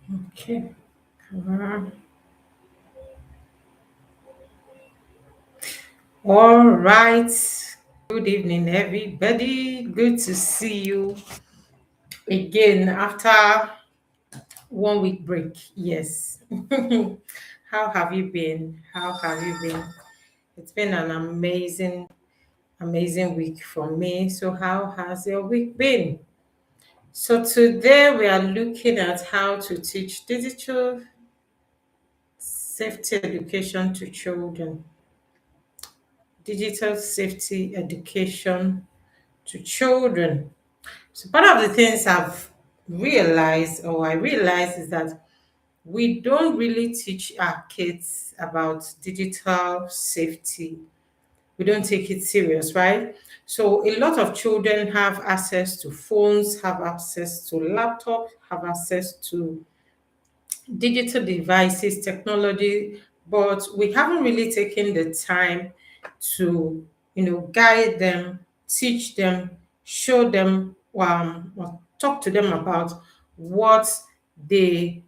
Okay. Uh, all right. Good evening, everybody. Good to see you again after 1 week break. Yes. How have you been? How have you been? It's been an amazing week for me. So, how has your week been? So, today we are looking at how to teach digital safety education to children. Digital safety education to children. So part of the things I've realized or I realized is that we don't really teach our kids about digital safety. We don't take it serious, right? So a lot of children have access to phones, have access to laptops, have access to digital devices, technology, but we haven't really taken the time to, guide them, teach them, show them, or talk to them about what they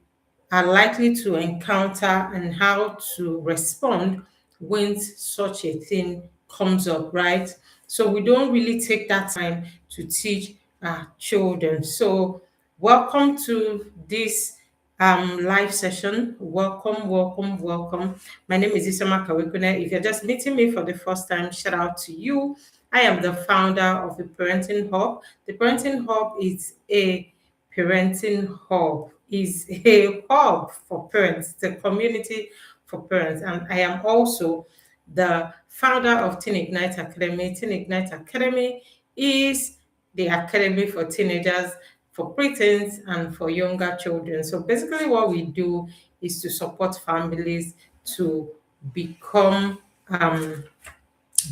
are likely to encounter and how to respond when such a thing comes up, right? So we don't really take that time to teach our children. So welcome to this live session. Welcome, welcome, welcome. My name is Isama Kawekune. If you're just meeting me for the first time, shout out to you. I am the founder of the Parenting Hub. The Parenting Hub is a parenting hub is a hub for parents, the community for parents. And I am also the founder of Teen Ignite Academy. Teen Ignite Academy is the academy for teenagers, for preteens, and for younger children. So basically, what we do is to support families to become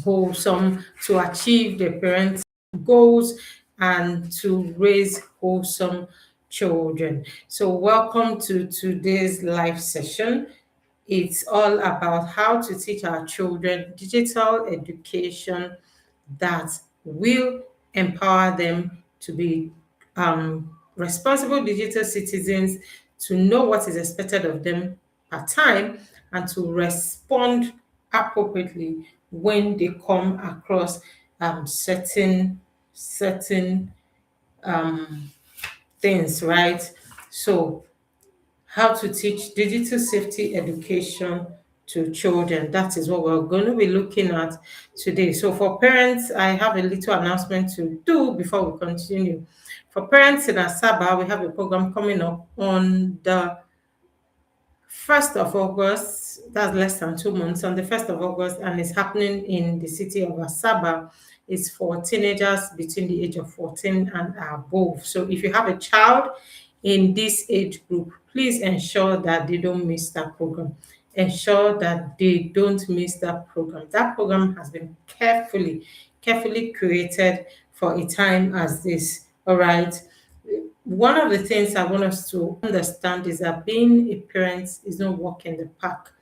wholesome, to achieve their parents' goals, and to raise wholesome children. So, welcome to today's live session. It's all about how to teach our children digital education that will empower them to be responsible digital citizens, to know what is expected of them per time, and to respond appropriately when they come across certain things, right? So how to teach digital safety education to children. That is what we're going to be looking at today. So, for parents, I have a little announcement to do before we continue. For parents in Asaba, we have a program coming up on the 1st of August. That's less than 2 months. On the 1st of August, and it's happening in the city of Asaba. It's for teenagers between the age of 14 and above. So if you have a child in this age group, please ensure that they don't miss that program. Ensure that they don't miss that program. That program has been carefully created for a time as this. All right. One of the things I want us to understand is that being a parent is not walk in the park.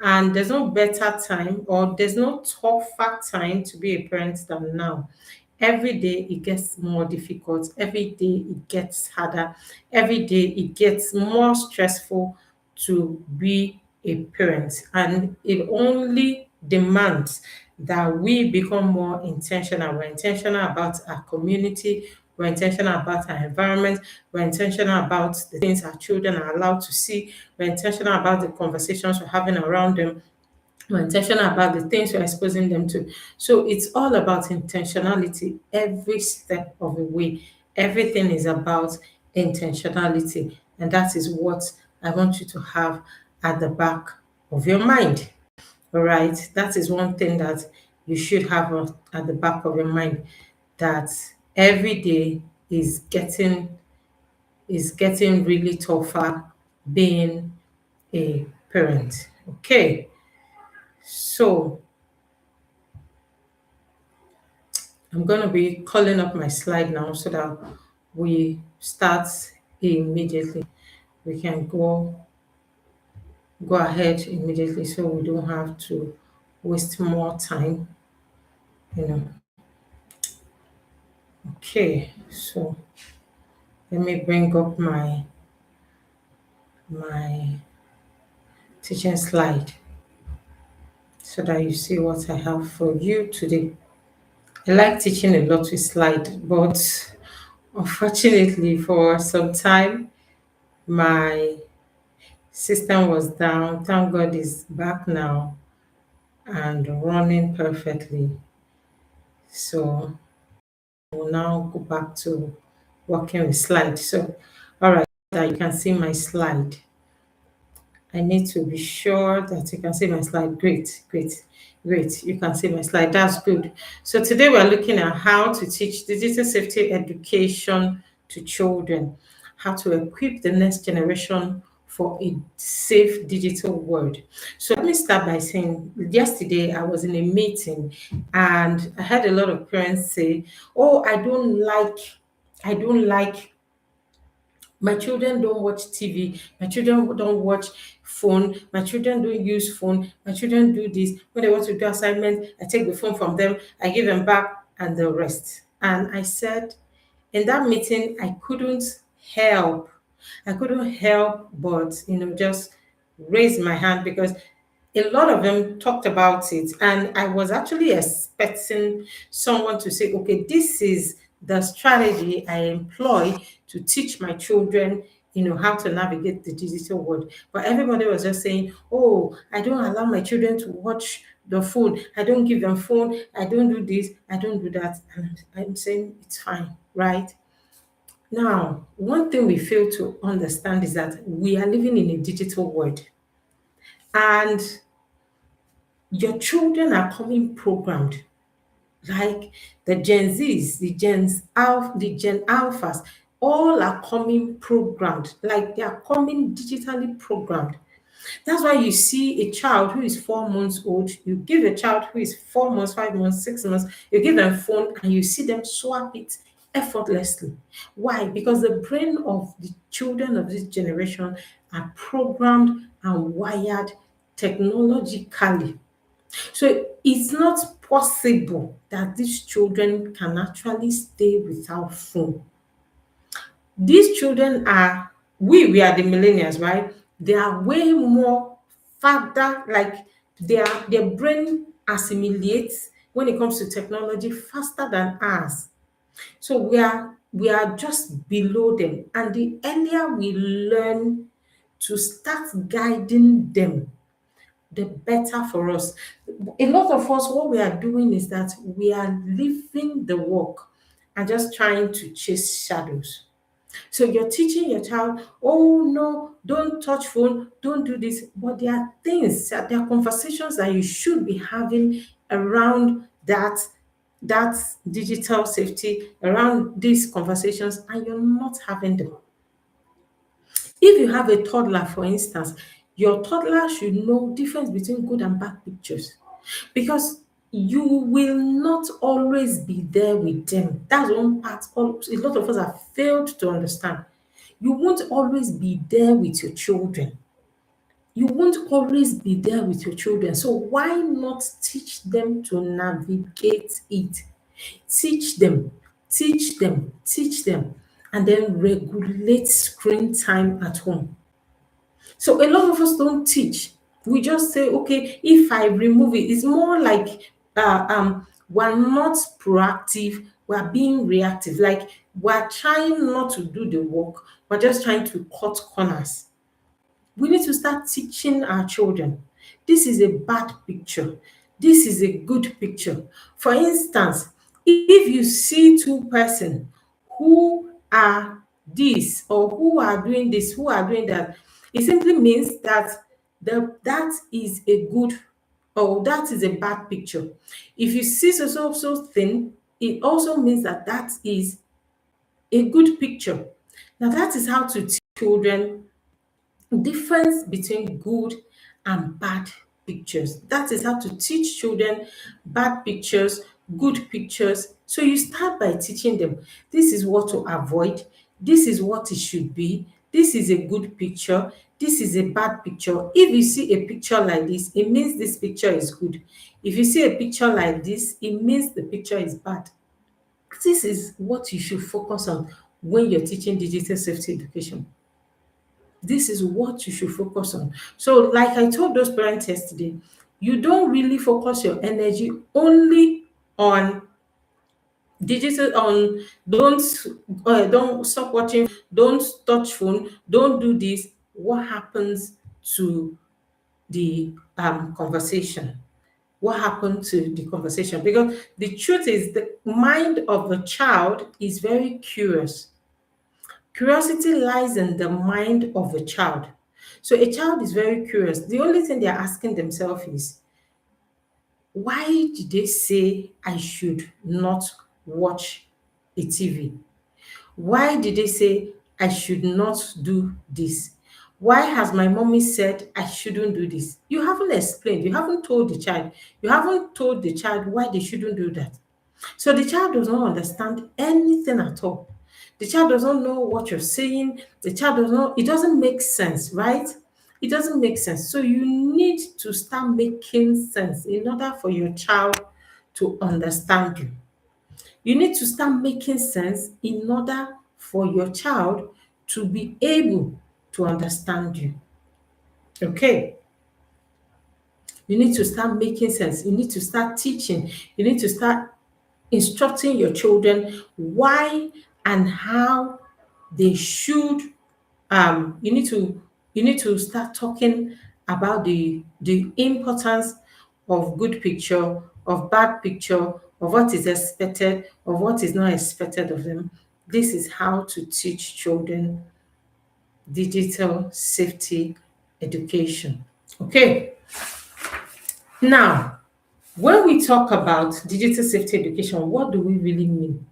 And there's no better time or there's no tougher time to be a parent than now. Every day it gets more difficult. Every day it gets harder. Every day it gets more stressful to be a parent. And it only demands that we become more intentional. We're intentional about our community. We're intentional about our environment. We're intentional about the things our children are allowed to see. We're intentional about the conversations we're having around them. We're intentional about the things we're exposing them to. So it's all about intentionality every step of the way. Everything is about intentionality. And that is what I want you to have at the back of your mind. All right. That is one thing that you should have at the back of your mind, that every day is getting really tougher being a parent. Okay. So I'm going to be calling up my slide now so that we start immediately. We can go ahead immediately so we don't have to waste more time, you know. Okay, so let me bring up my my teaching slide so that you see what I have for you today. I like teaching a lot with slide, but unfortunately, for some time, my system was down. Thank God it's back now and running perfectly. So we'll now go back to working with slide. So, all right, that you can see my slide. I need to be sure that you can see my slide. Great, great, great. You can see my slide. That's good. So today we're looking at how to teach digital safety education to children, how to equip the next generation for a safe digital world. So let me start by saying yesterday I was in a meeting and I had a lot of parents say, "Oh, I don't like my children don't watch TV. My children don't watch phone. My children don't use phone. My children do this. When they want to do assignment, I take the phone from them, I give them back, and the rest." And I said, in that meeting, help. I couldn't help but, just raise my hand because a lot of them talked about it. And I was actually expecting someone to say, okay, this is the strategy I employ to teach my children, how to navigate the digital world. But everybody was just saying, oh, I don't allow my children to watch the phone. I don't give them phone. I don't do this. I don't do that. And I'm saying it's fine, right? Now, one thing we fail to understand is that we are living in a digital world. And your children are coming programmed, like the Gen Zs, the Gen Alphas, all are coming programmed, like they are coming digitally programmed. That's why you see a child who is 4 months old, you give a child who is 4 months, 5 months, 6 months, you give them phone and you see them swap it effortlessly. Why? Because the brain of the children of this generation are programmed and wired technologically. So it's not possible that these children can actually stay without phone. These children are, we are the millennials, right? They are way more further, like their brain assimilates when it comes to technology faster than ours. So we are just below them. And the earlier we learn to start guiding them, the better for us. A lot of us, what we are doing is that we are leaving the work and just trying to chase shadows. So you're teaching your child, oh no, don't touch phone, don't do this. But there are things, there are conversations that you should be having around that digital safety, around these conversations, and you're not having them. If you have a toddler, for instance, your toddler should know difference between good and bad pictures because you will not always be there with them. That's one part a lot of us have failed to understand. You won't always be there with your children. You won't always be there with your children. So why not teach them to navigate it? Teach them, teach them, teach them, and then regulate screen time at home. So a lot of us don't teach. We just say, okay, if I remove it, it's more like we're not proactive, we're being reactive. Like we're trying not to do the work, we're just trying to cut corners. We need to start teaching our children. This is a bad picture. This is a good picture. For instance, if you see two persons who are this or who are doing this, who are doing that, it simply means that that is a good or that is a bad picture. If you see so thing, it also means that that is a good picture. Now that is how to teach children difference between good and bad pictures. That is how to teach children bad pictures, good pictures. So you start by teaching them this is what to avoid, this is what it should be, this is a good picture, this is a bad picture. If you see a picture like this, it means this picture is good. If you see a picture like this, it means the picture is bad. This is what you should focus on when you're teaching digital safety education. This is what you should focus on. So, like I told those parents yesterday, you don't really focus your energy only on digital on don't stop watching, don't touch phone, don't do this. What happens to the conversation? What happened to the conversation? Because the truth is, the mind of a child is very curious. Curiosity lies in the mind of a child. So a child is very curious. The only thing they're asking themselves is, why did they say I should not watch a TV? Why did they say I should not do this? Why has my mommy said I shouldn't do this? You haven't explained, you haven't told the child, you haven't told the child why they shouldn't do that. So the child does not understand anything at all. The child doesn't know what you're saying. The child does not, it doesn't make sense, right? It doesn't make sense. So you need to start making sense in order for your child to understand you. You need to start making sense in order for your child to be able to understand you. Okay? You need to start making sense. You need to start teaching. You need to start instructing your children why and how they should you need to start talking about the importance of good picture, of bad picture, of what is expected, of what is not expected of them. This is how to teach children digital safety education. Okay, now when we talk about digital safety education, what do we really mean?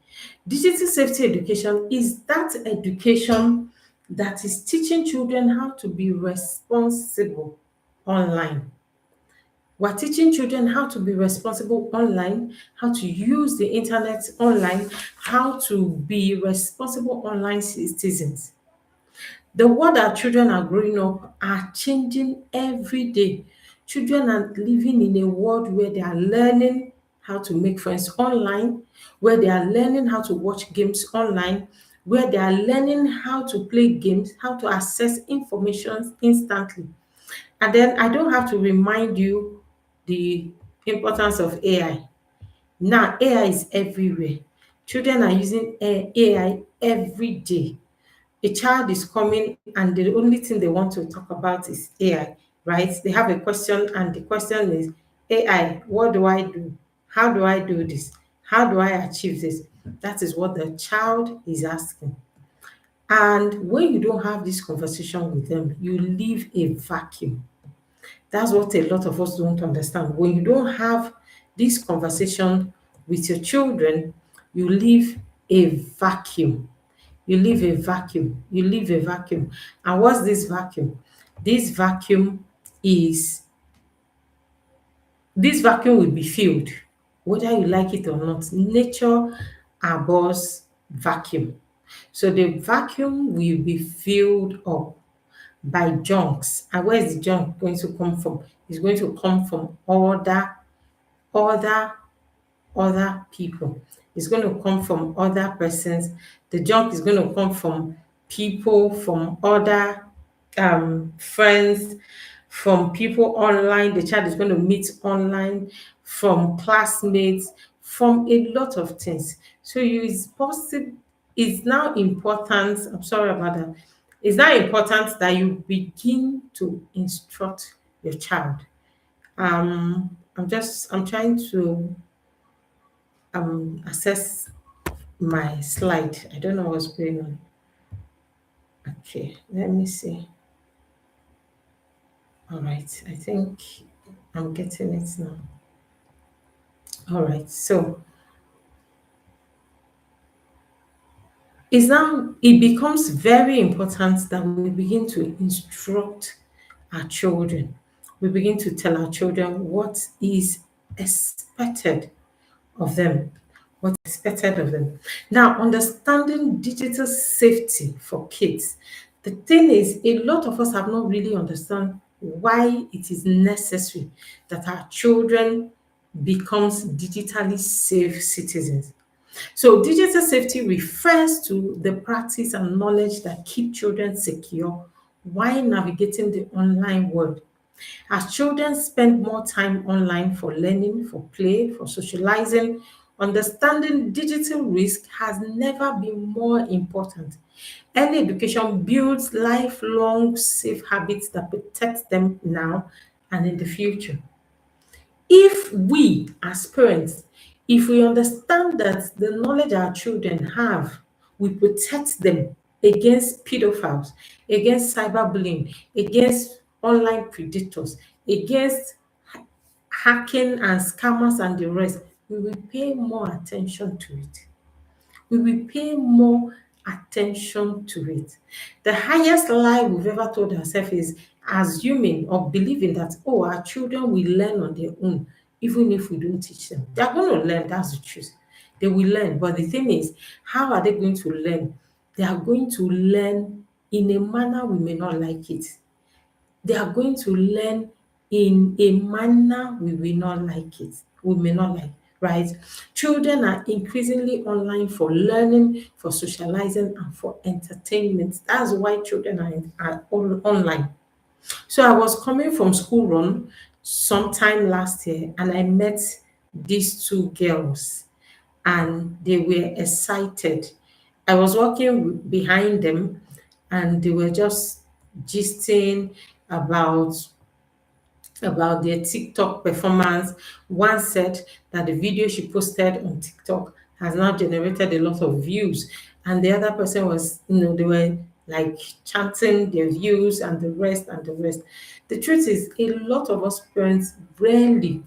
Digital safety education is that education that is teaching children how to be responsible online. We're teaching children how to be responsible online, how to use the internet online, how to be responsible online citizens. The world our children are growing up are changing every day. Children are living in a world where they are learning how to make friends online, where they are learning how to watch games online, where they are learning how to play games, how to access information instantly. And then I don't have to remind you the importance of AI. Now, AI is everywhere. Children are using AI every day. A child is coming and the only thing they want to talk about is AI, right? They have a question and the question is, AI, what do I do? How do I do this? How do I achieve this? That is what the child is asking. And when you don't have this conversation with them, you leave a vacuum. That's what a lot of us don't understand. When you don't have this conversation with your children, you leave a vacuum. You leave a vacuum. You leave a vacuum. And what's this vacuum? This vacuum is this vacuum will be filled, whether you like it or not. Nature abhors vacuum. So the vacuum will be filled up by junks. And where is the junk going to come from? It's going to come from other other people. It's going to come from other persons. The junk is going to come from people, from other friends, from people online. The child is going to meet online, from classmates, from a lot of things. So you is possible. It's now important. I'm sorry about that. It's now important that you begin to instruct your child. I'm trying to access my slide. I don't know what's going on. Okay, let me see. All right, I think I'm getting it now. All right, so it becomes very important that we begin to instruct our children. We begin to tell our children what is expected of them. What's expected of them. Now, understanding digital safety for kids. The thing is, a lot of us have not really understand why it is necessary that our children becomes digitally safe citizens. So digital safety refers to the practice and knowledge that keep children secure while navigating the online world. As children spend more time online for learning, for play, for socializing, understanding digital risk has never been more important. Early education builds lifelong safe habits that protect them now and in the future. If we, as parents, if we understand that the knowledge our children have will protect them against pedophiles, against cyberbullying, against online predators, against hacking and scammers and the rest, we will pay more attention to it. We will pay more attention to it. The highest lie we've ever told ourselves is assuming or believing that, oh, our children will learn on their own, even if we don't teach them. They're going to learn, that's the truth. They will learn. But the thing is, how are they going to learn? They are going to learn in a manner we may not like it. They are going to learn in a manner we will not like it. We may not like, right? Children are increasingly online for learning, for socializing, and for entertainment. That's why children are all online. So I was coming from school run sometime last year and I met these two girls and they were excited. I was walking behind them and they were just gisting about their TikTok performance. One said that the video she posted on TikTok has now generated a lot of views. And the other person was, they were like chanting their views and the rest and the rest. The truth is, a lot of us parents rarely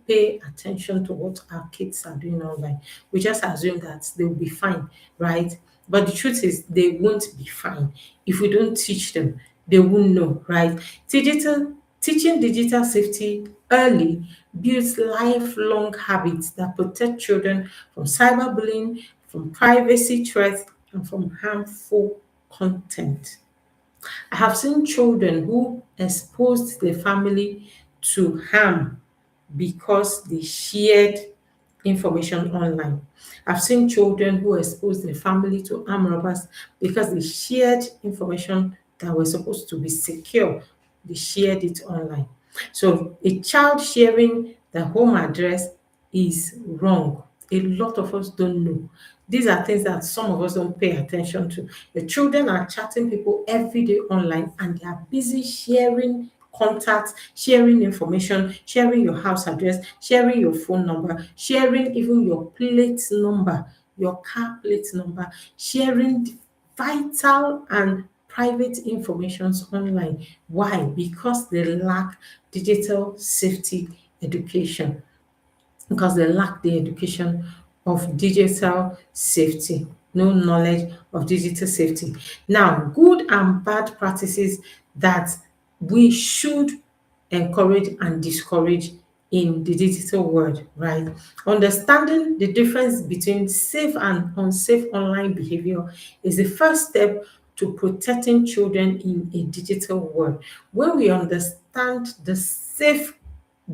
pay attention to what our kids are doing online. We just assume that they will be fine, right? But the truth is, they won't be fine if we don't teach them. They won't know, right? Teaching digital safety early builds lifelong habits that protect children from cyberbullying, from privacy threats, and from harmful content. I have seen children who exposed their family to harm because they shared information online. I've seen children who exposed their family to armed robbers because they shared information that was supposed to be secure. They shared it online. So a child sharing the home address is wrong. A lot of us don't know. These are things that some of us don't pay attention to. The children are chatting people every day online and they are busy sharing contacts, sharing information, sharing your house address, sharing your phone number, sharing even your plate number, your car plate number, sharing vital and private informations online. Why? Because they lack digital safety education, because they lack the education of digital safety, no knowledge of digital safety. Now, good and bad practices that we should encourage and discourage in the digital world, right? Understanding the difference between safe and unsafe online behavior is the first step to protecting children in a digital world. When we understand the safe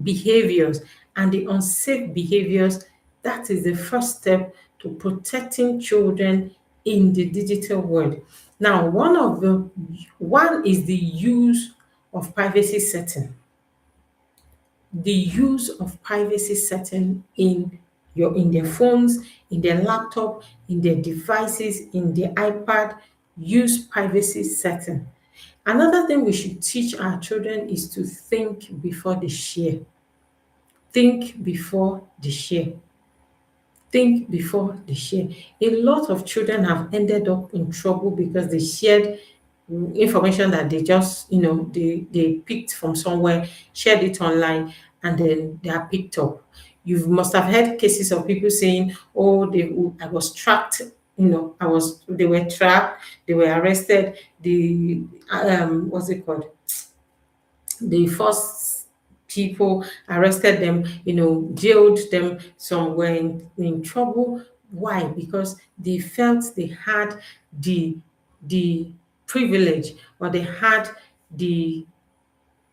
behaviors and the unsafe behaviors, that is the first step to protecting children in the digital world. Now, one is the use of privacy setting. The use of privacy setting in their phones, in their laptop, in their devices, in their iPad, use privacy setting. Another thing we should teach our children is to think before they share. Think before they share. Think before they share. A lot of children have ended up in trouble because they shared information that they just, they picked from somewhere, shared it online, and then they are picked up. You must have heard cases of people saying, "Oh, I was tracked." They were tracked, they were arrested. What's it called? The first people arrested them, jailed them, some were in trouble. Why? Because they felt they had the privilege, or they had the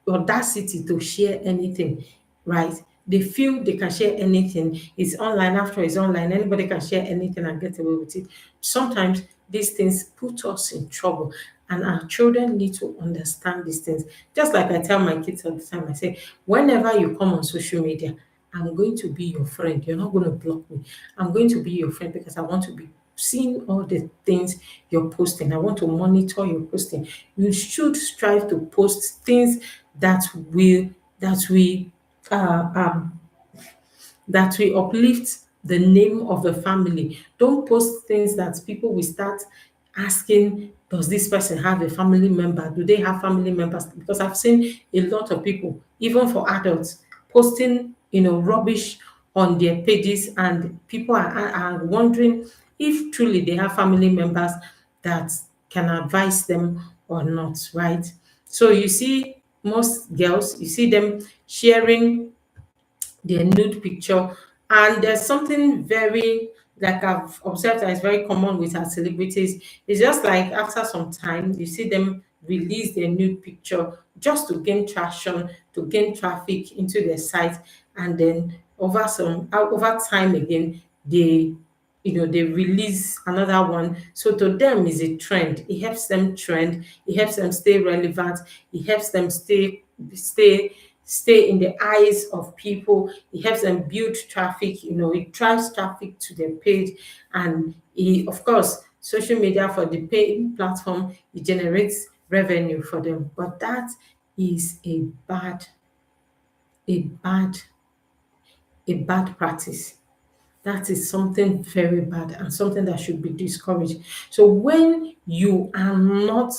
audacity to share anything, right? They feel they can share anything. It's online, after it's online, anybody can share anything and get away with it. Sometimes these things put us in trouble. And our children need to understand these things. Just like I tell my kids all the time, I say, whenever you come on social media, I'm going to be your friend. You're not going to block me. I'm going to be your friend because I want to be seeing all the things you're posting. I want to monitor your posting. You should strive to post things that will that we uh, um, that will uplift the name of the family. Don't post things that people will start asking, does this person have a family member? Do they have family members? Because I've seen a lot of people, even for adults, posting, rubbish on their pages, and people are wondering if truly they have family members that can advise them or not, right? So you see most girls, you see them sharing their nude picture. And there's something very, like I've observed, that is very common with our celebrities. It's just like after some time, you see them release their nude picture just to gain traction, to gain traffic into their site, and then over time again, they release another one. So to them is a trend. It helps them trend, it helps them stay relevant, it helps them stay in the eyes of people. It helps them build traffic. It drives traffic to their page, and of course, social media, for the paying platform, it generates revenue for them. But that is a bad, a bad practice. That is something very bad and something that should be discouraged. So when you are not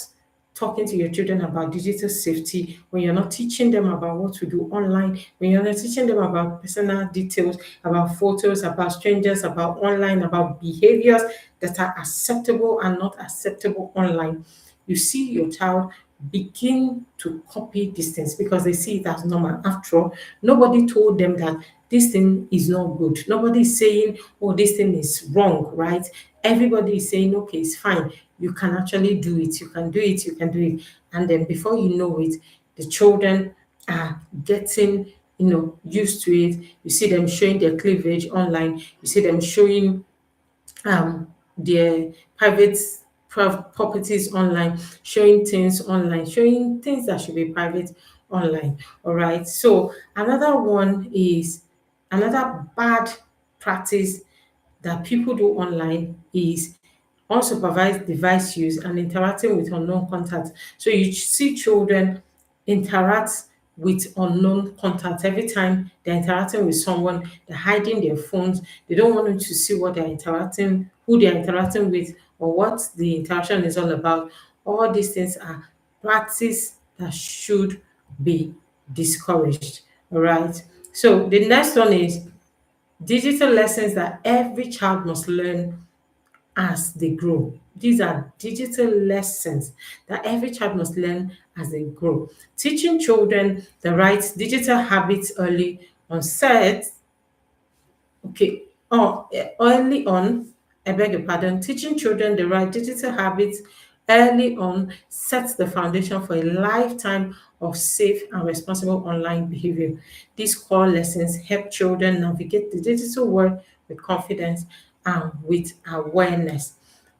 talking to your children about digital safety, when you're not teaching them about what to do online, when you're not teaching them about personal details, about photos, about strangers, about online, about behaviors that are acceptable and not acceptable online, you see your child begin to copy these things because they see it as normal. After all, nobody told them that this thing is not good. Nobody is saying, oh, this thing is wrong, right? Everybody is saying, okay, it's fine. You can actually do it. You can do it. You can do it. And then before you know it, the children are getting, used to it. You see them showing their cleavage online. You see them showing their private properties online, showing things online, showing things that should be private online. All right. So another one is another bad practice that people do online is unsupervised device use and interacting with unknown contacts. So you see children interact with unknown contacts every time they're interacting with someone, they're hiding their phones, they don't want you to see what they're interacting, who they're interacting with, or what the interaction is all about. All these things are practice that should be discouraged. All right. So the next one is digital lessons that every child must learn as they grow. These are digital lessons that every child must learn as they grow. Teaching children the right digital habits early on sets Okay. Early on, I beg your pardon, teaching children the right digital habits early on sets the foundation for a lifetime of safe and responsible online behavior. These core lessons help children navigate the digital world with confidence and with awareness.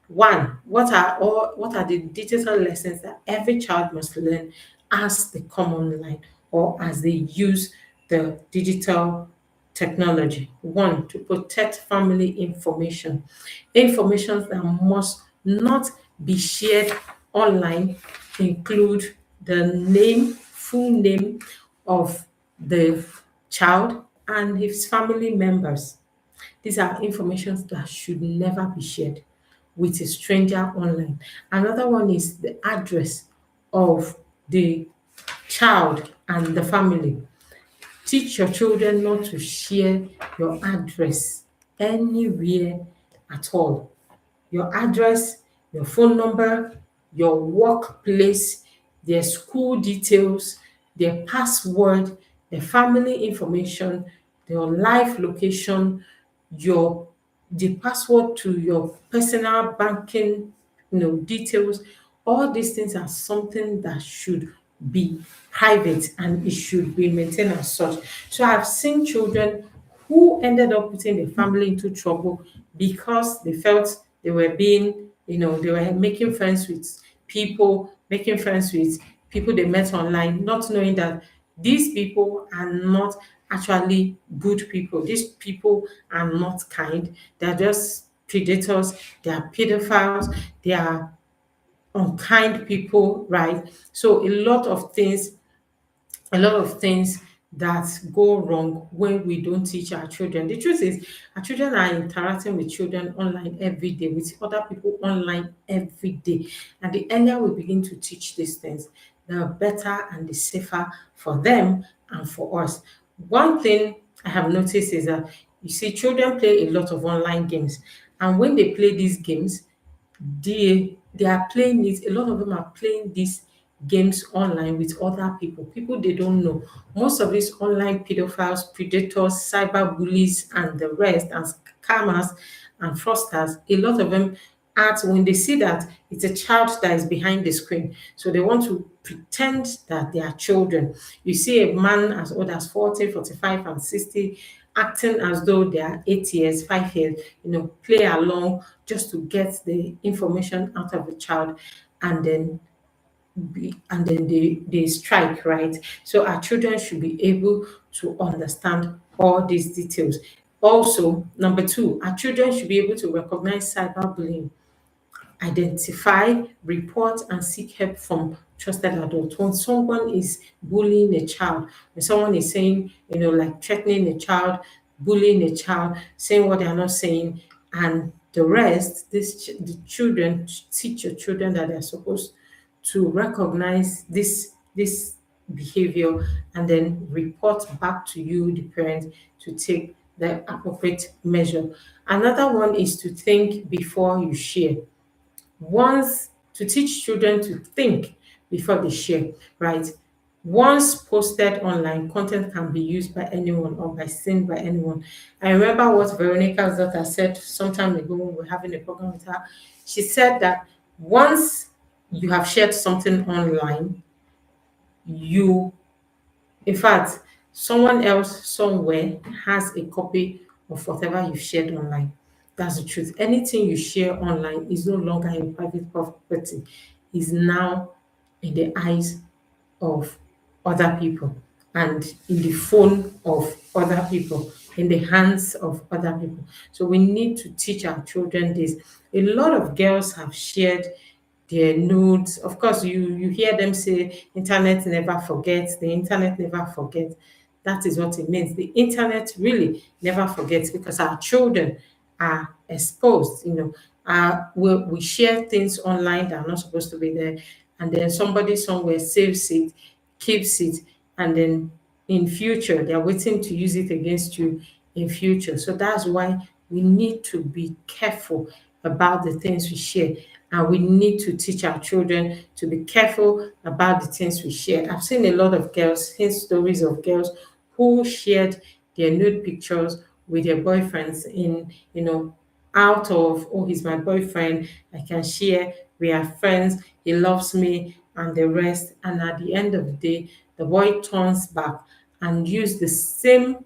One, what are the digital lessons that every child must learn as they come online or as they use the digital technology? One, to protect family information. Information that must not be shared online include the full name of the child and his family members. These are information that should never be shared with a stranger online. Another one is the address of the child and the family. Teach your children not to share your address anywhere at all. Your address, your phone number, your workplace, their school details, their password, their family information, your life location, your the password to your personal banking, details. All these things are something that should be private and it should be maintained as such. So I've seen children who ended up putting the family into trouble because they felt they were making friends with people, making friends with people they met online, not knowing that these people are not actually good people. These people are not kind. They're just predators, they are pedophiles, they are unkind people, right? So a lot of things that go wrong when we don't teach our children. The truth is, our children are interacting with children online every day, with other people online every day. And the earlier we begin to teach these things, the better and the safer for them and for us. One thing I have noticed is that you see, children play a lot of online games. And when they play these games, they are playing it. A lot of them are playing these games online with other people they don't know. Most of these online pedophiles, predators, cyber bullies, and the rest, and scammers and fraudsters, a lot of them act when they see that it's a child that is behind the screen. So they want to pretend that they are children. You see a man as old as 40, 45, and 60 acting as though they are 8 years, 5 years, play along just to get the information out of the child, and then they strike, right? So our children should be able to understand all these details. Also, number two, our children should be able to recognize cyberbullying, identify, report, and seek help from trusted adults. When someone is bullying a child, when someone is saying, like threatening a child, bullying a child, saying what they are not saying, and the rest, the children, teach your children that they're supposed to recognize this behavior and then report back to you, the parent, to take the appropriate measure. Another one is to think before you share. Once To teach children to think before they share, right? Once posted online, content can be used by anyone or by seen by anyone. I remember what Veronica's daughter said some time ago when we were having a program with her. She said that once you have shared something online, you in fact, someone else somewhere has a copy of whatever you've shared online. That's the truth. Anything you share online is no longer a private property, is now in the eyes of other people and in the phone of other people, in the hands of other people. So we need to teach our children this. A lot of girls have shared their nudes. Of course, you hear them say internet never forgets, the internet never forgets. That is what it means. The internet really never forgets because our children are exposed, we share things online that are not supposed to be there, and then somebody somewhere saves it, keeps it, and then in future they're waiting to use it against you in future. So that's why we need to be careful about the things we share, and we need to teach our children to be careful about the things we share. I've seen a lot of girls, seen stories of girls who shared their nude pictures with their boyfriends in, out of, oh, he's my boyfriend, I can share, we are friends, he loves me, and the rest. And at the end of the day, the boy turns back and use the same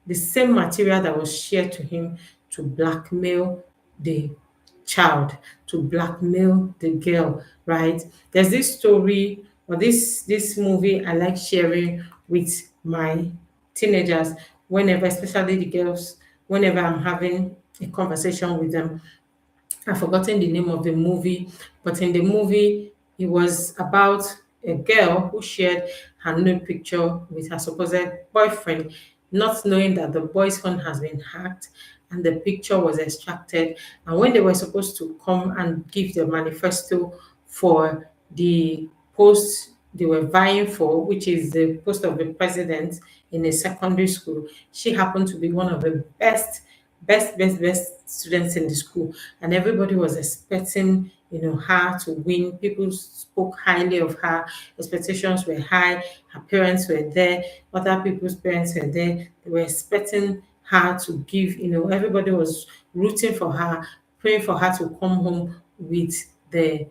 material that was shared to him to blackmail the child, to blackmail the girl, right? There's this story or this movie I like sharing with my teenagers whenever, especially the girls, whenever I'm having a conversation with them. I've forgotten the name of the movie, but in the movie, it was about a girl who shared her nude picture with her supposed boyfriend, not knowing that the boy's phone has been hacked and the picture was extracted. And when they were supposed to come and give the manifesto for the post they were vying for, which is the post of the president in a secondary school, she happened to be one of the best students in the school, and everybody was expecting her to win. People spoke highly of her, expectations were high, her parents were there, other people's parents were there, they were expecting her to give, everybody was rooting for her, praying for her to come home with the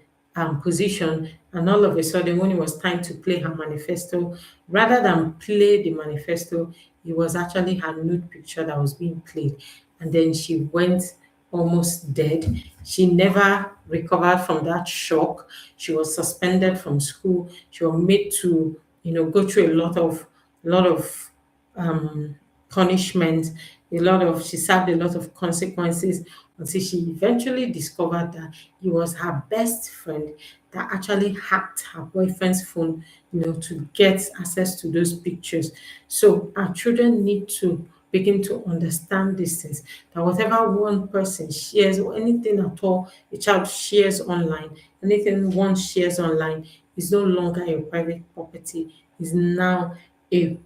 position. And all of a sudden, when it was time to play her manifesto, rather than play the manifesto, it was actually her nude picture that was being played. And then she went almost dead. She never recovered from that shock. She was suspended from school. She was made to, go through a lot of punishment, she served a lot of consequences until she eventually discovered that it was her best friend that actually hacked her boyfriend's phone, to get access to those pictures. So our children need to begin to understand these things, that whatever one person shares or anything at all a child shares online, anything one shares online is no longer your private property, is now a,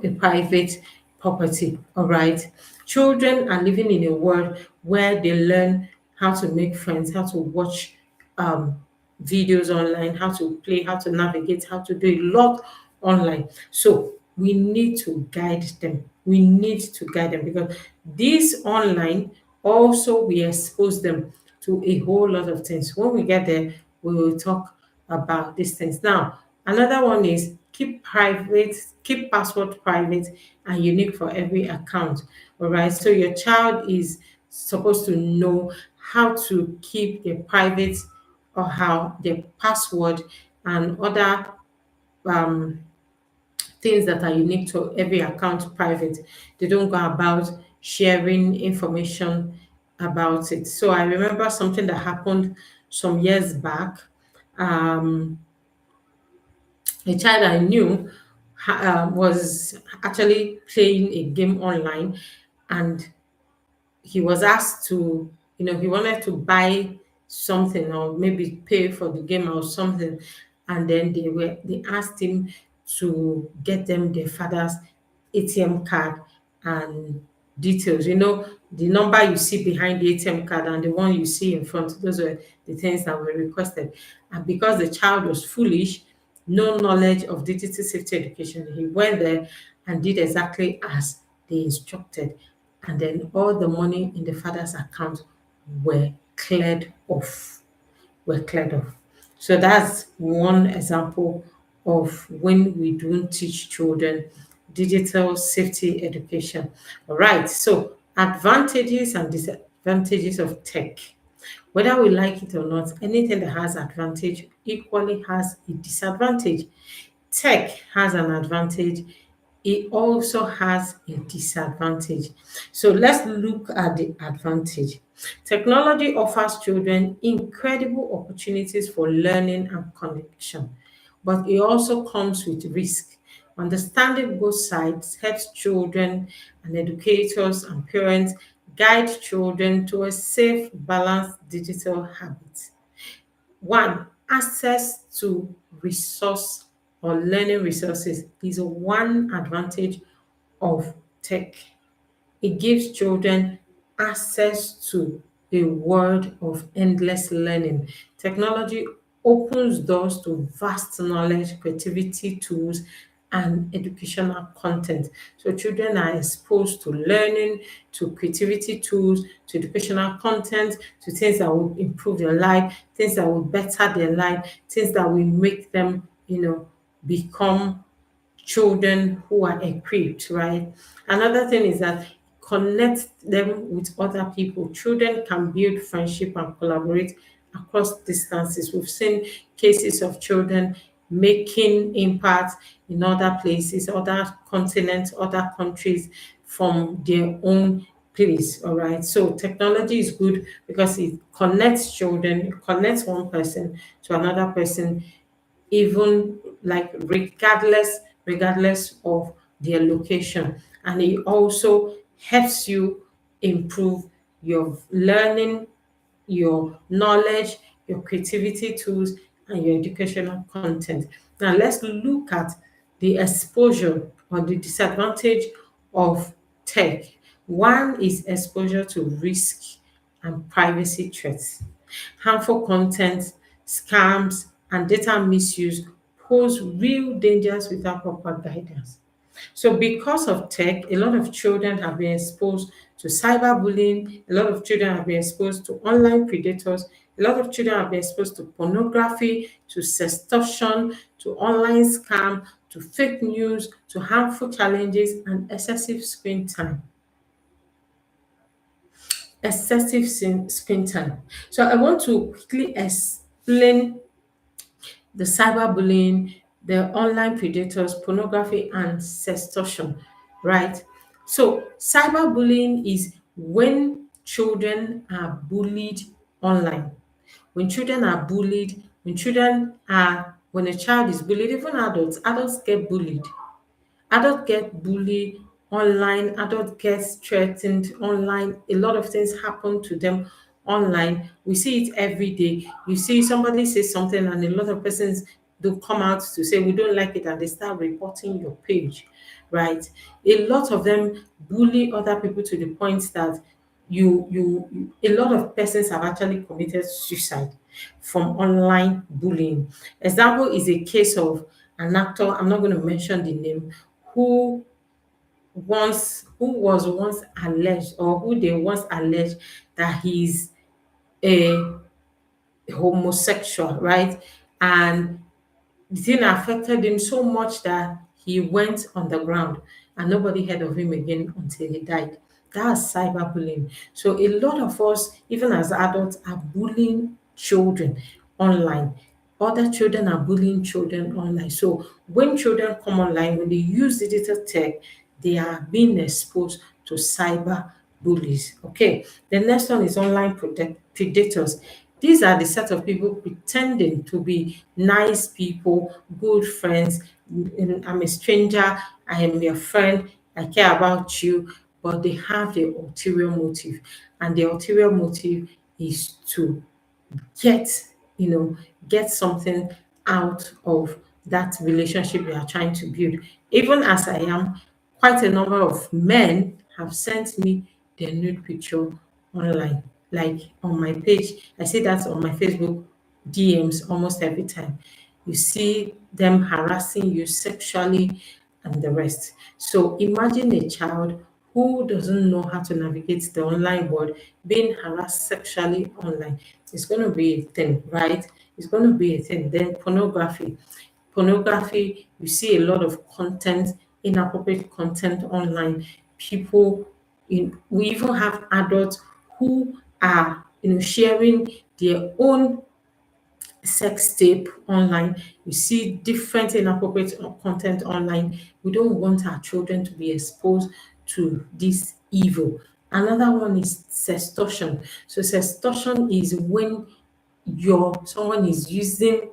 a private property. All right. Children are living in a world where they learn how to make friends, how to watch um, videos online, how to play, how to navigate, how to do a lot online. So we need to guide them. We need to guide them because this online also we expose them to a whole lot of things. When we get there, we will talk about these things. Now, another one is keep password private and unique for every account. All right. So your child is supposed to know how to keep their private or how their password and other um, things that are unique to every account private. They don't go about sharing information about it. So I remember something that happened some years back. Um, a child I knew was actually playing a game online, and he was asked to, he wanted to buy something or maybe pay for the game or something, and then they asked him to get them their father's ATM card and details. The number you see behind the ATM card and the one you see in front, those were the things that were requested. And because the child was foolish, no knowledge of digital safety education, he went there and did exactly as they instructed. And then all the money in the father's account were cleared off were cleared off. So that's one example of when we don't teach children digital safety education. All right, so advantages and disadvantages of tech. Whether we like it or not, anything that has advantage equally has a disadvantage. Tech has an advantage, it also has a disadvantage. So let's look at the advantage. Technology offers children incredible opportunities for learning and connection, but it also comes with risk. Understanding both sides helps children and educators and parents guide children to a safe, balanced digital habit. One, access to resource or learning resources is one advantage of tech. It gives children access to a world of endless learning. Technology opens doors to vast knowledge, creativity tools, and educational content. So children are exposed to learning, to creativity tools, to educational content, to things that will improve their life, things that will better their life, things that will make them, become children who are equipped, right? Another thing is that connect them with other people. Children can build friendship and collaborate across distances. We've seen cases of children making impact in other places, other continents, other countries from their own place. All right. So technology is good because it connects children, it connects one person to another person, even like regardless of their location, and it also helps you improve your learning, your knowledge, your creativity tools, and your educational content. Now let's look at the exposure or the disadvantage of tech. One is exposure to risk and privacy threats. Harmful content, scams, and data misuse pose real dangers without proper guidance. So, because of tech, a lot of children have been exposed to cyberbullying, a lot of children have been exposed to online predators, a lot of children have been exposed to pornography, to sextortion, to online scam, to fake news, to harmful challenges, and excessive screen time. excessive screen time. So I want to quickly explain the cyberbullying, the online predators, pornography, and sextortion, right? So, cyberbullying is when children are bullied online. When children are bullied, when a child is bullied, even adults get bullied. Adult get bullied online, adult gets threatened online. A lot of things happen to them online. We see it every day. You see somebody say something and a lot of persons do come out to say we don't like it and they start reporting your page, right? A lot of them bully other people to the point that a lot of persons have actually committed suicide from online bullying. Example is a case of an actor, I'm not going to mention the name, who who was once alleged, or who they once alleged that he's a homosexual, right? And the thing affected him so much that he went on the ground and nobody heard of him again until he died. That's cyberbullying. So a lot of us, even as adults, are bullying children online. Other children are bullying children online. So when children come online, when they use digital tech, they are being exposed to cyber bullies. Okay. The next one is online predators. These are the set of people pretending to be nice people, good friends. I'm a stranger, I am your friend, I care about you, but they have the ulterior motive. And the ulterior motive is to get get something out of that relationship you are trying to build. Even as I am, quite a number of men have sent me their nude picture online, like on my page. I see that on my Facebook DMs almost every time. You see them harassing you sexually and the rest. So imagine a child who doesn't know how to navigate the online world being harassed sexually online. It's going to be a thing, right? It's going to be a thing. Then pornography. Pornography, you see a lot of content, inappropriate content online. People we even have adults who are sharing their own sex tape online. You see different inappropriate content online. We don't want our children to be exposed to this evil. Another one is sextortion. So sextortion is when someone is using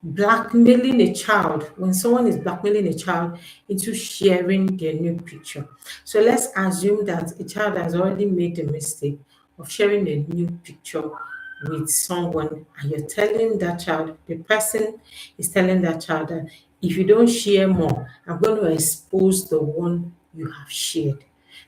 blackmailing a child, when someone is blackmailing a child into sharing their nude picture. So let's assume that a child has already made the mistake of sharing a nude picture with someone, and you're telling that child, the person is telling that child that if you don't share more, I'm going to expose the one you have shared.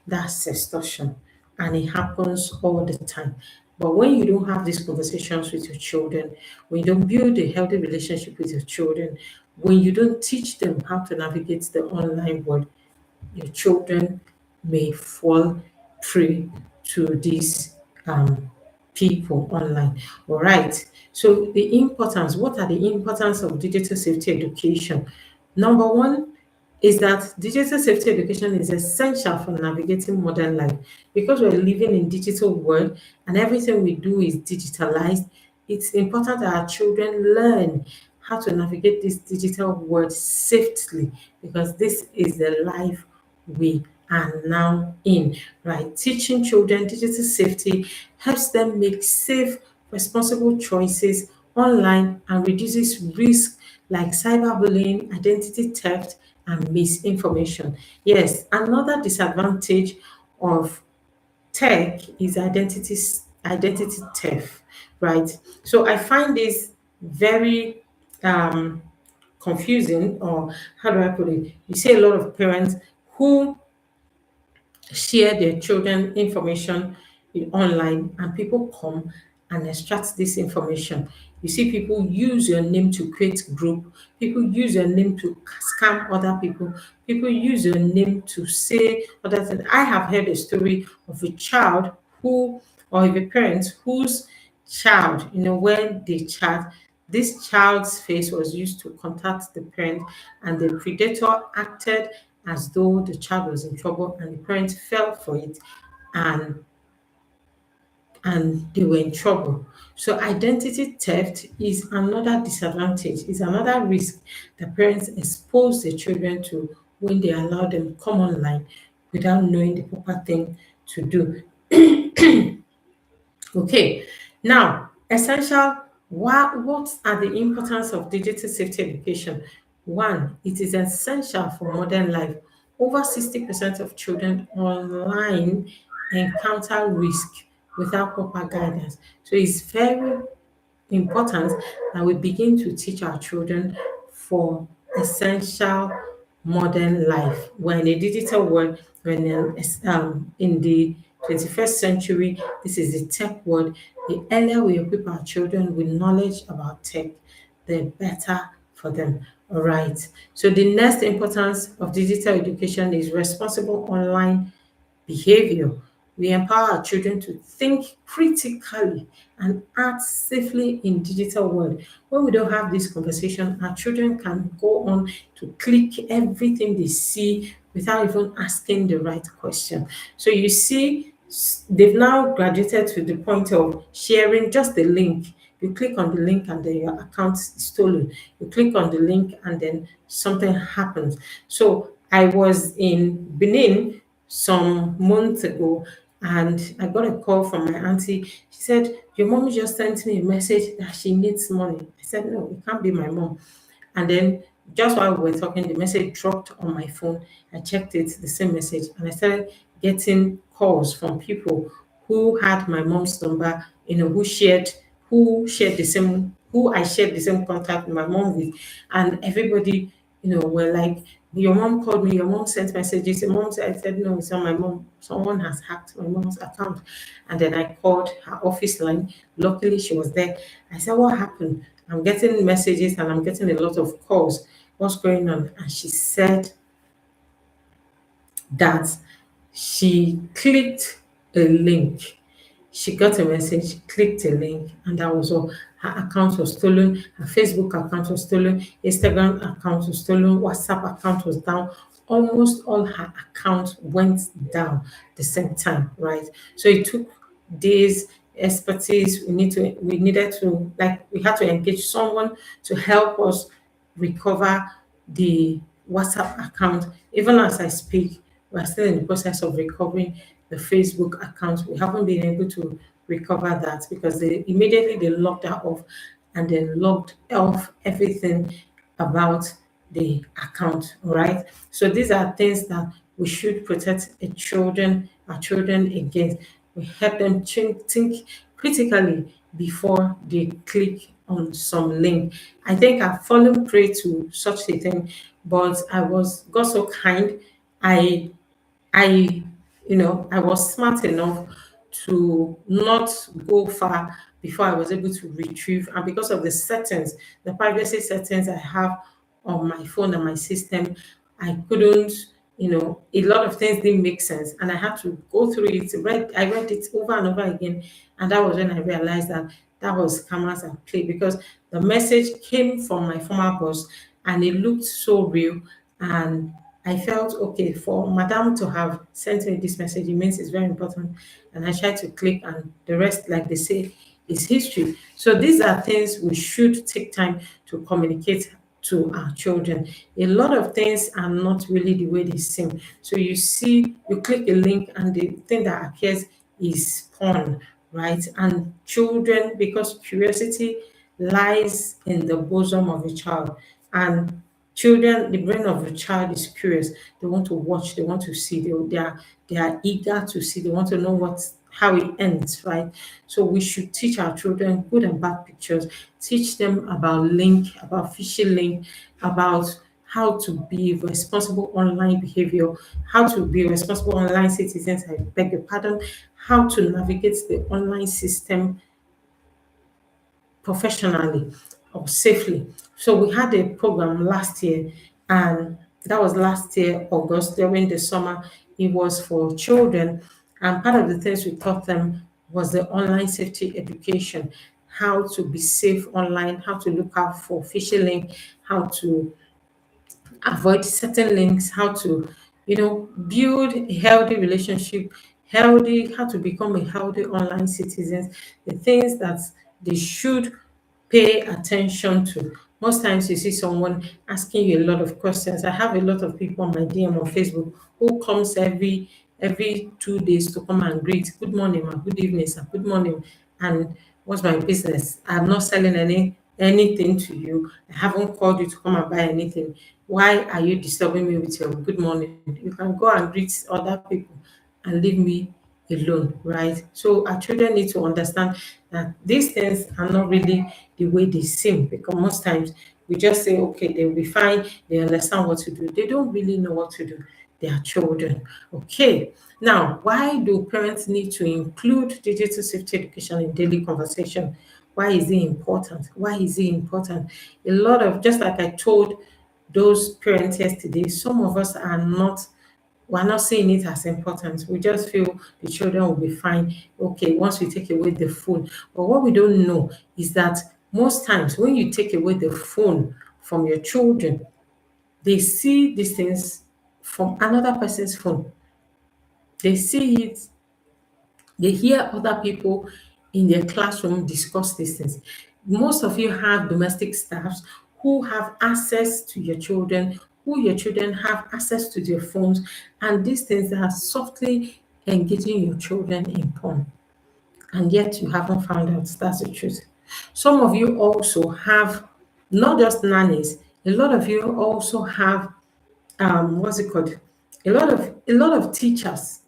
That's extortion, and it happens all the time. But when you don't have these conversations with your children, when you don't build a healthy relationship with your children, when you don't teach them how to navigate the online world, your children may fall prey to these people online. All right. So what are the importance of digital safety education? Number one is that digital safety education is essential for navigating modern life because we're living in digital world and everything we do is digitalized. It's important that our children learn how to navigate this digital world safely because this is the life we are now in, right? Teaching children digital safety helps them make safe, responsible choices online and reduces risk like cyberbullying, identity theft, and misinformation. Yes, another disadvantage of tech is identity theft, right? So I find this very confusing, or how do I put it? You see a lot of parents who share their children information online and people come and extract this information. You see people use your name to create group, people use your name to scam other people use your name to say other things. I have heard a story of a child who, or of a parent whose child, when they chat, this child's face was used to contact the parent, and the predator acted as though the child was in trouble, and the parent fell for it and and they were in trouble. So identity theft is another disadvantage, is another risk that parents expose their children to when they allow them come online without knowing the proper thing to do. Okay, now essential. What are the importance of digital safety education? One, it is essential for modern life. Over 60% of children online encounter risk without proper guidance. So it's very important that we begin to teach our children for essential modern life. We're in a digital world, we're in the 21st century. This is the tech world. The earlier we equip our children with knowledge about tech, the better for them. All right. So the next importance of digital education is responsible online behavior. We empower our children to think critically and act safely in digital world. When we don't have this conversation, our children can go on to click everything they see without even asking the right question. So you see, they've now graduated to the point of sharing just the link. You click on the link and then your account is stolen. You click on the link and then something happens. So I was in Benin some months ago and I got a call from my auntie. She said, your mom just sent me a message that she needs money. I said, no, it can't be my mom. And then just while we were talking, the message dropped on my phone. I checked it, the same message, and I started getting calls from people who had my mom's number, who shared the same, who I shared the same contact with my mom with, and everybody, were like, your mom called me, your mom sent messages. Your mom said, I said, no, it's not my mom. Someone has hacked my mom's account. And then I called her office line. Luckily, she was there. I said, what happened? I'm getting messages and I'm getting a lot of calls. What's going on? And she said that she clicked a link. She got a message, clicked a link, and that was all. Her account was stolen, her Facebook account was stolen, Instagram account was stolen, WhatsApp account was down. Almost all her accounts went down the same time, right? So it took days, expertise. We had to engage someone to help us recover the WhatsApp account. Even as I speak, we're still in the process of recovering the Facebook account. We haven't been able to recover that because they locked that off and then locked off everything about the account. All right. So these are things that we should protect our children against. We help them think critically before they click on some link. I think I've fallen prey to such a thing, but I was got so kind. I I, I was smart enough to not go far before I was able to retrieve. And because of the settings, the privacy settings I have on my phone and my system, I couldn't, a lot of things didn't make sense. And I had to go through it. I read it over and over again. And that was when I realized that that was cameras at play because the message came from my former boss and it looked so real. And I felt okay for Madame to have sent me this message. It means it's very important. And I tried to click, and the rest, like they say, is history. So these are things we should take time to communicate to our children. A lot of things are not really the way they seem. So you click a link, and the thing that appears is porn, right? And children, because curiosity lies in the bosom of a child, and children, the brain of a child is curious. They want to watch, they want to see, they are eager to see, they want to know how it ends, right? So we should teach our children good and bad pictures, teach them about about phishing link, about how to be responsible online behavior, how to be responsible online citizens, I beg your pardon, how to navigate the online system professionally or safely. So we had a program last year, and that was last year, August, during the summer. It was for children, and part of the things we taught them was the online safety education, how to be safe online, how to look out for phishing link, how to avoid certain links, how to, build a healthy relationship healthy, how to become a healthy online citizens, the things that they should pay attention to. Most times you see someone asking you a lot of questions. I have a lot of people on my DM on Facebook who comes every 2 days to come and greet. Good morning, ma. Good evening, sir. Good morning. And what's my business? I'm not selling anything to you. I haven't called you to come and buy anything. Why are you disturbing me with your good morning? You can go and greet other people and leave me alone, right? So our children need to understand that these things are not really the way they seem, because most times we just say, okay, they'll be fine, they understand what to do. They don't really know what to do. They are children. Okay. Now, why do parents need to include digital safety education in daily conversation? Why is it important? Why is it important? A lot of, just like I told those parents yesterday, some of us are not, we're not seeing it as important. We just feel the children will be fine. Okay, once we take away the phone. But what we don't know is that most times when you take away the phone from your children, they see these things from another person's phone. They see it, they hear other people in their classroom discuss these things. Most of you have domestic staffs who have access to your children, who your children have access to their phones, and these things are softly engaging your children in porn. And yet you haven't found out that's the truth. Some of you also have not just nannies, a lot of you also have what's it called, a lot of teachers,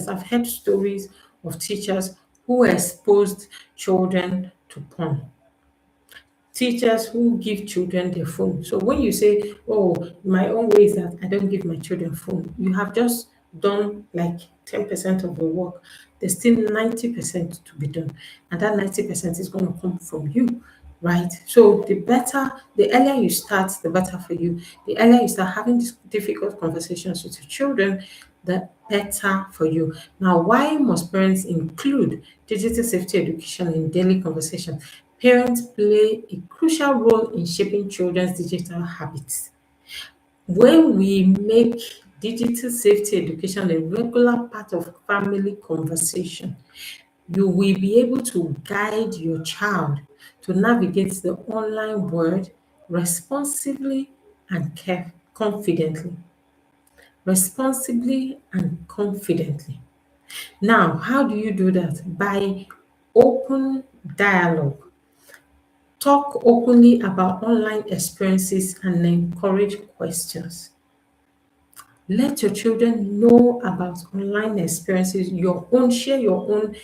I've heard stories of teachers who exposed children to porn, teachers who give children their phone. So when you say, oh, my own way is that I don't give my children phone, you have just done like 10% of the work. There's still 90% to be done. And that 90% is going to come from you, right? So the earlier you start, the better for you. The earlier you start having these difficult conversations with your children, the better for you. Now, why must parents include digital safety education in daily conversation? Parents play a crucial role in shaping children's digital habits. When we make digital safety education a regular part of family conversation, you will be able to guide your child to navigate the online world responsibly and confidently. Responsibly and confidently. Now, how do you do that? By open dialogue. Talk openly about online experiences and encourage questions. Let your children know about online experiences, share your own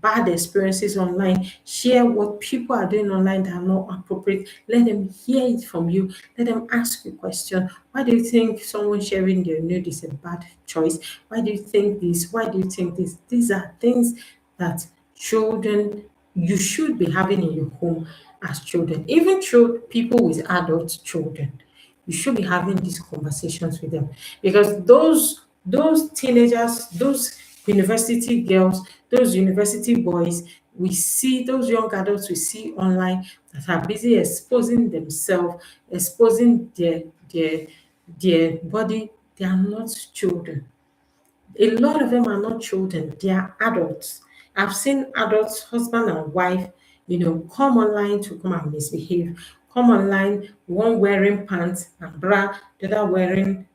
bad experiences online, share what people are doing online that are not appropriate. Let them hear it from you. Let them ask you questions. Why do you think someone sharing their nude is a bad choice? Why do you think this? Why do you think this? These are things that children, you should be having in your home as children, even through people with adult children. You should be having these conversations with them, because those teenagers, those university girls, those university boys, we see those young adults we see online that are busy exposing themselves, exposing their body. They are not children. A lot of them are not children, they are adults. I've seen adults, husband and wife, come online to come and misbehave. Come online, one wearing pants and bra, the other wearing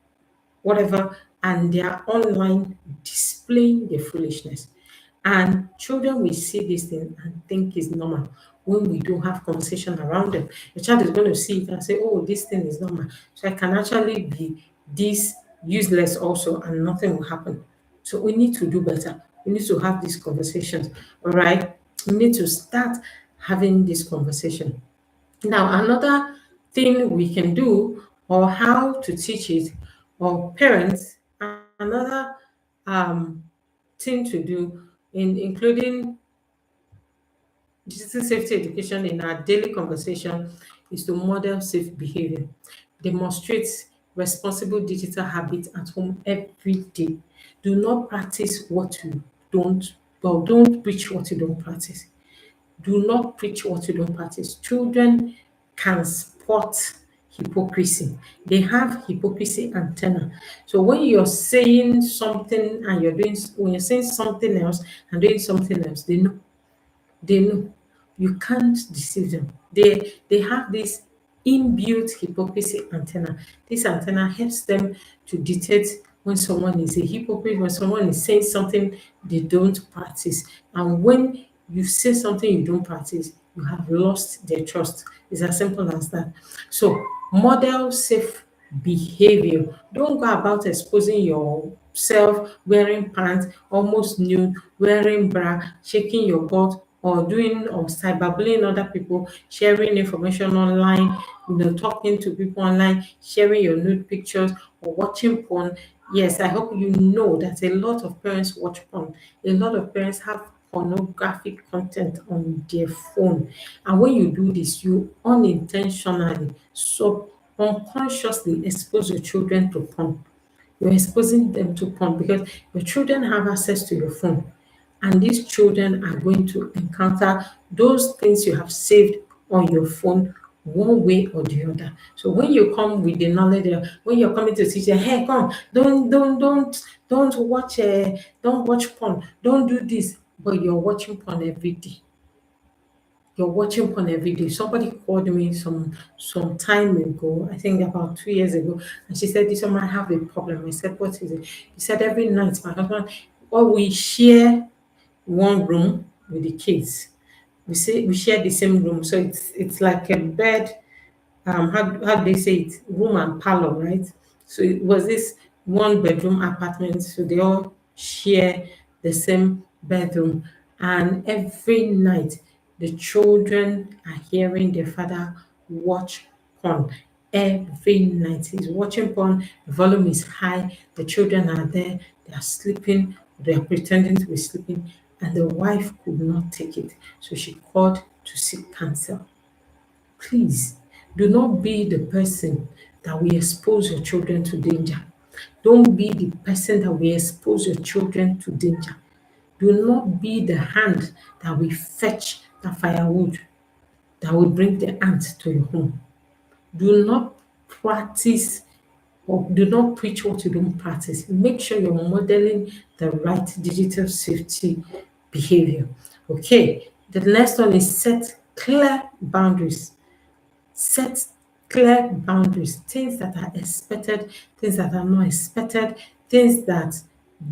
whatever, and they are online displaying their foolishness. And children will see this thing and think it's normal when we don't have conversation around them. The child is going to see it and say, oh, this thing is normal. So I can actually be this useless also and nothing will happen. So we need to do better. We need to have these conversations. All right. We need to start having this conversation. Now, another thing we can do, or how to teach it, or parents, another um, thing to do in including digital safety education in our daily conversation is to model safe behavior, demonstrate responsible digital habits at home every day. Do not practice what you don't, well, don't preach what you don't practice. Do not preach what you don't practice. Children can spot hypocrisy. They have hypocrisy antenna. So when you're saying something and when you're saying something else and doing something else, they know you can't deceive them. They have this inbuilt hypocrisy antenna. This antenna helps them to detect when someone is a hypocrite, when someone is saying something they don't practice. And when you say something you don't practice, you have lost their trust. It's as simple as that. So model safe behavior. Don't go about exposing yourself wearing pants, almost nude, wearing bra, shaking your butt, or doing or cyberbullying other people, sharing information online, talking to people online, sharing your nude pictures or watching porn. Yes, I hope you know that a lot of parents watch porn. A lot of parents have pornographic content on their phone. And when you do this, you unintentionally, so unconsciously expose your children to porn. You're exposing them to porn because your children have access to your phone. And these children are going to encounter those things you have saved on your phone one way or the other. So when you come with the knowledge, when you're coming to teach them, hey, come, don't watch, don't watch porn, don't do this, but you're watching porn every day. You're watching porn every day. Somebody called me some time ago, I think about 2 years ago, and she said, "This woman have a problem." I said, "What is it?" He said, "Every night, my husband, well, we share one room with the kids. We share the same room, so it's like a bed, how do they say it, room and parlor, right? So it was this one bedroom apartment, so they all share the same bedroom. And every night the children are hearing their father watch porn. Every night he's watching porn, the volume is high, the children are there, they are sleeping, they are pretending to be sleeping, and the wife could not take it, so she called to seek counsel. Please do not be the person that will expose your children to danger. Don't be the person that will expose your children to danger. Do not be the hand that will fetch the firewood that will bring the ant to your home. Do not practice or do not preach what you don't practice. Make sure you're modeling the right digital safety behavior. Okay, the next one is set clear boundaries. Set clear boundaries, things that are expected, things that are not expected, things that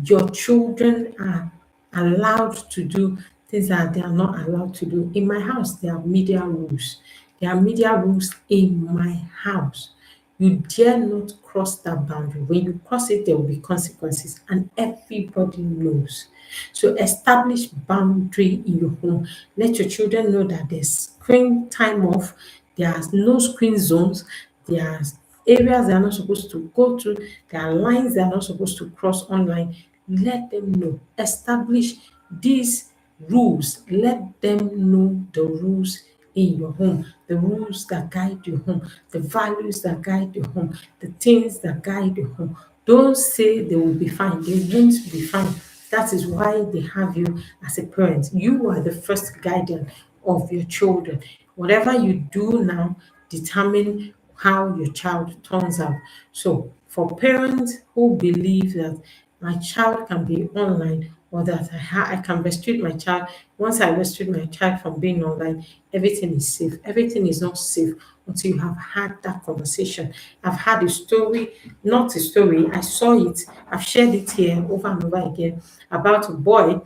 your children are allowed to do, things that they are not allowed to do. In my house, there are media rules. There are media rules in my house. You dare not cross that boundary. When you cross it, there will be consequences, and everybody knows. So establish boundary in your home. Let your children know that there's screen time off, there's no screen zones, there's areas they are not supposed to go to, there are lines they are not supposed to cross online. Let them know. Establish these rules. Let them know the rules in your home, the rules that guide your home, the values that guide your home, the things that guide your home. Don't say they will be fine. They won't be fine. That is why they have you as a parent. You are the first guardian of your children. Whatever you do now determine how your child turns out. So for parents who believe that my child can be online or that I can restrict my child, once I restrict my child from being online, everything is safe. Everything is not safe until you have had that conversation. I've had a story, not a story, I saw it, I've shared it here over and over again about a boy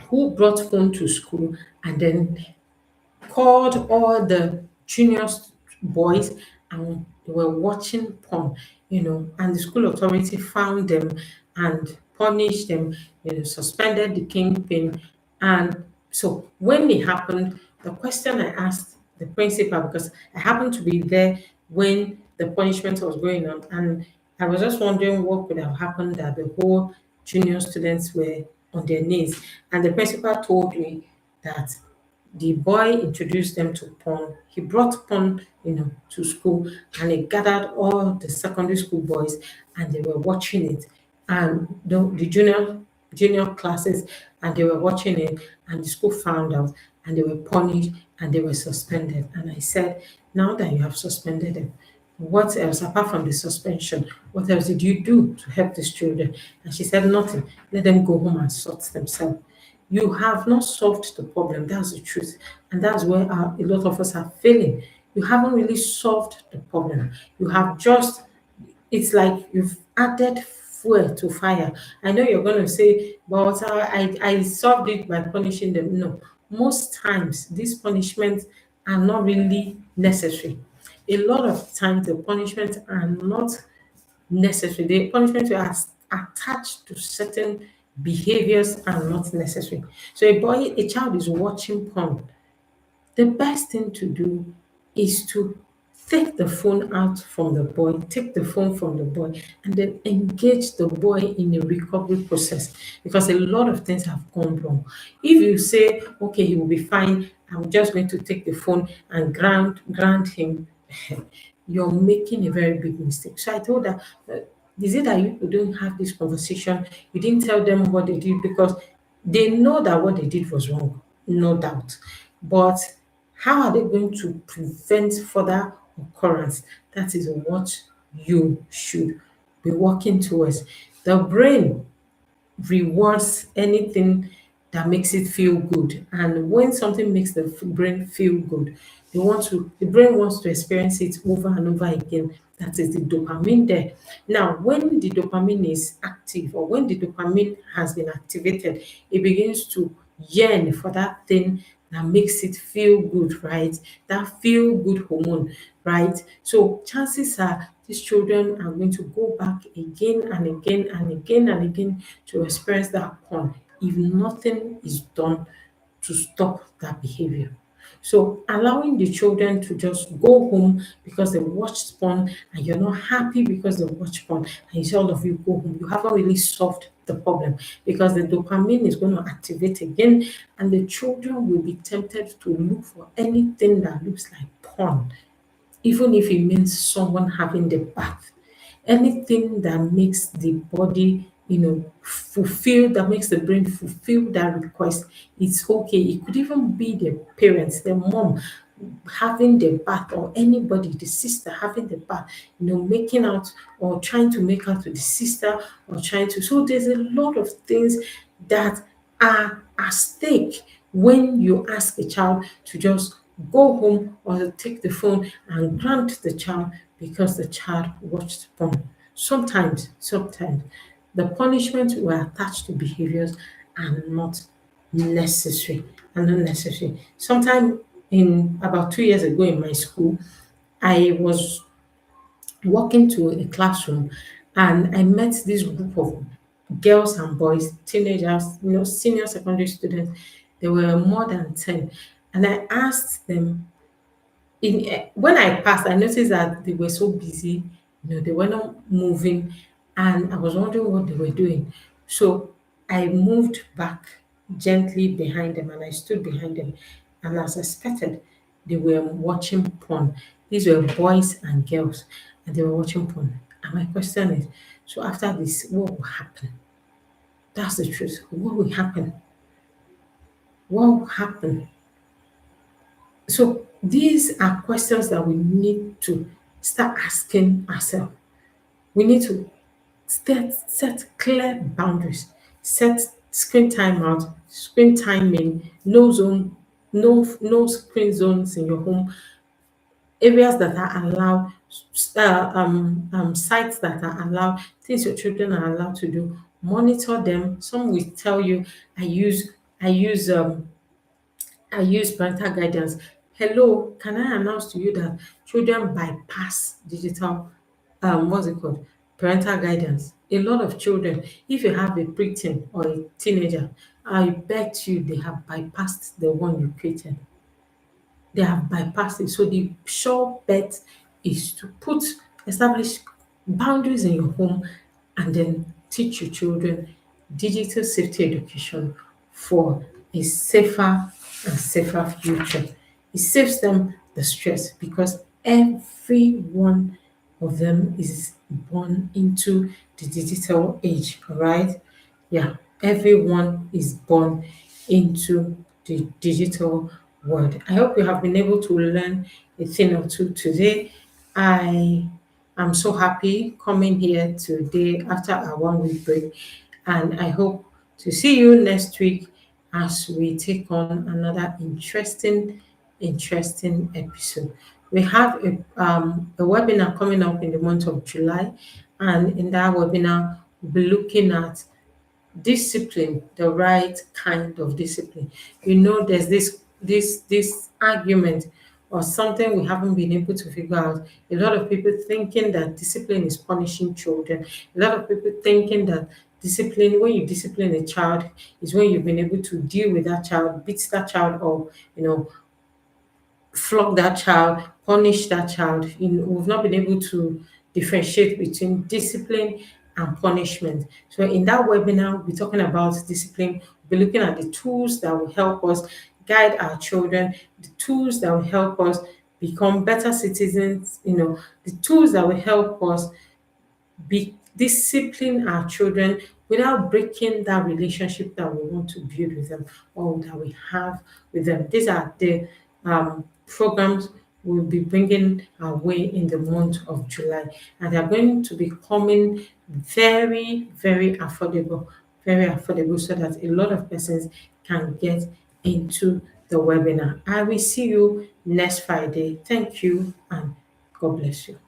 who brought phone to school and then called all the junior boys and they were watching porn, and the school authority found them and punished them, suspended the kingpin. And so when it happened, the question I asked the principal, because I happened to be there when the punishment was going on, and I was just wondering what could have happened that the whole junior students were on their knees. And the principal told me that the boy introduced them to porn. He brought porn, to school, and he gathered all the secondary school boys, and they were watching it. And the junior classes, and they were watching it, and the school found out, and they were punished, and they were suspended. And I said, Now that you have suspended them, what else apart from the suspension? What else did you do to help these children? And she said, nothing. Let them go home and sort themselves. You have not solved the problem. That's the truth. And that's where a lot of us are failing. You haven't really solved the problem. You have just, it's like you've added fuel to fire. I know you're going to say, but I solved it by punishing them. No, most times these punishments are not really necessary. A lot of times the punishments are not necessary. The punishments are attached to certain behaviors are not necessary. So a child is watching porn, the best thing to do is to take the phone out from the boy, take the phone from the boy, and then engage the boy in a recovery process because a lot of things have gone wrong. If you say, okay, he will be fine, I'm just going to take the phone and ground him, you're making a very big mistake. So I told her, is it that you don't have this conversation? You didn't tell them what they did because they know that what they did was wrong, no doubt. But how are they going to prevent further occurrence? That is what you should be working towards. The brain rewards anything that makes it feel good. And when something makes the brain feel good, the brain wants to experience it over and over again. That is the dopamine there. Now, when the dopamine is active or when the dopamine has been activated, it begins to yearn for that thing that makes it feel good, right? That feel good hormone, right? So chances are these children are going to go back again and again and again and again to experience that porn if nothing is done to stop that behavior. So allowing the children to just go home because they watched porn and you're not happy because they watched porn and you say all of you go home, you haven't really solved the problem because the dopamine is going to activate again and the children will be tempted to look for anything that looks like porn, even if it means someone having the bath. Anything that makes the body, fulfill, that makes the brain fulfill that request, it's okay. It could even be the parents, the mom having the bath, or anybody, the sister having the bath, making out or trying to make out with the sister or trying to. So there's a lot of things that are at stake when you ask a child to just go home or to take the phone and grant the child because the child watched porn. Sometimes the punishments were attached to behaviors are not necessary and unnecessary. Sometime in about 2 years ago in my school, I was walking to a classroom and I met this group of girls and boys, teenagers, senior secondary students. There were more than 10. And I asked them, when I passed, I noticed that they were so busy, they were not moving, and I was wondering what they were doing. So I moved back gently behind them and I stood behind them. And as expected, they were watching porn. These were boys and girls, and they were watching porn. And my question is, so after this, what will happen? That's the truth. What will happen? What will happen? So these are questions that we need to start asking ourselves. We need to set clear boundaries, set screen time out, screen timing, no screen zones in your home, areas that are allowed, sites that are allowed, things your children are allowed to do. Monitor them. Some will tell you, I use I use parental guidance. Hello, can I announce to you that children bypass digital, what's it called? Parental guidance. A lot of children, if you have a preteen or a teenager, I bet you they have bypassed the one you created. They have bypassed it. So the sure bet is to establish boundaries in your home and then teach your children digital safety education for a safer and safer future. It saves them the stress because every one of them is born into the digital age, all right? Yeah, everyone is born into the digital word. I hope you have been able to learn a thing or two today. I am so happy coming here today after our 1 week break, and I hope to see you next week as we take on another interesting episode. We have a webinar coming up in the month of July, and in that webinar, we'll be looking at discipline, the right kind of discipline. There's this argument or something we haven't been able to figure out. A lot of people thinking that discipline is punishing children. A lot of people thinking that discipline, when you discipline a child, is when you've been able to deal with that child, beat that child, or flog that child, punish that child. We've not been able to differentiate between discipline and punishment. So in that webinar, we'll be talking about discipline. We'll be looking at the tools that will help us guide our children, the tools that will help us become better citizens, the tools that will help us be discipline our children without breaking that relationship that we want to build with them or that we have with them. These are the programs we'll be bringing our way in the month of July, and they're going to be coming very, very affordable, so that a lot of persons can get into the webinar. I will see you next Friday. Thank you, and God bless you.